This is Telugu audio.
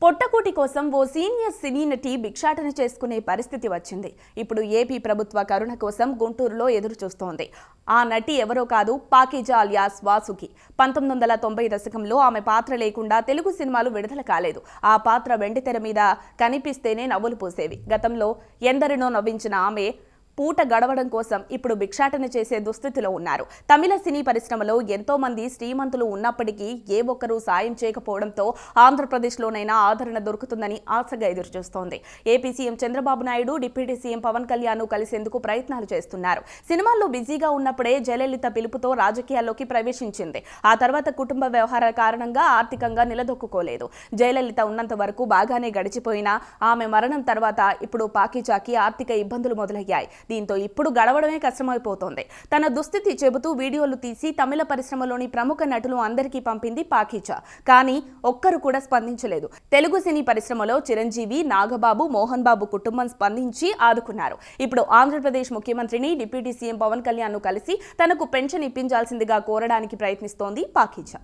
పొట్టకూటి కోసం ఓ సీనియర్ సినీ నటి భిక్షాటన చేసుకునే పరిస్థితి వచ్చింది. ఇప్పుడు ఏపీ ప్రభుత్వ కరుణ కోసం గుంటూరులో ఎదురు చూస్తోంది. ఆ నటి ఎవరో కాదు, పాకీజా అలియాస్ వాసుకి. 1990 దశకంలో ఆమె పాత్ర లేకుండా తెలుగు సినిమాలు విడుదల కాలేదు. ఆ పాత్ర వెండితెర మీద కనిపిస్తేనే నవ్వులు పూసేవి. గతంలో ఎందరినో నవ్వించిన ఆమె పూట గడవడం కోసం ఇప్పుడు భిక్షాటన చేసే దుస్థితిలో ఉన్నారు. తమిళ సినీ పరిశ్రమలో ఎంతో మంది శ్రీమంతులు ఉన్నప్పటికీ ఏ ఒక్కరూ సాయం చేయకపోవడంతో ఆంధ్రప్రదేశ్లోనైనా ఆదరణ దొరుకుతుందని ఆశగా ఎదురుచూస్తోంది. AP CM Chandrababu Naidu, deputy CM Pawan Kalyan కలిసేందుకు ప్రయత్నాలు చేస్తున్నారు. సినిమాల్లో బిజీగా ఉన్నప్పుడే జయలలిత పిలుపుతో రాజకీయాల్లోకి ప్రవేశించింది. ఆ తర్వాత కుటుంబ వ్యవహారాల కారణంగా ఆర్థికంగా నిలదొక్కుకోలేదు. జయలలిత ఉన్నంత వరకు బాగానే గడిచిపోయినా ఆమె మరణం తర్వాత ఇప్పుడు పాకీజాకి ఆర్థిక ఇబ్బందులు మొదలయ్యాయి. దీంతో ఇప్పుడు గడవడమే కష్టమైపోతోంది. తన దుస్థితి చెబుతూ వీడియోలు తీసి తమిళ పరిశ్రమలోని ప్రముఖ నటులు అందరికీ పంపింది పాకీజా. కానీ ఒక్కరు కూడా స్పందించలేదు. తెలుగు సినీ పరిశ్రమలో చిరంజీవి, నాగబాబు, మోహన్ బాబు కుటుంబం స్పందించి ఆదుకున్నారు. ఇప్పుడు ఆంధ్రప్రదేశ్ ముఖ్యమంత్రిని, డిప్యూటీ సీఎం పవన్ కళ్యాణ్ కలిసి తనకు పెన్షన్ ఇప్పించాల్సిందిగా కోరడానికి ప్రయత్నిస్తోంది పాకీజా.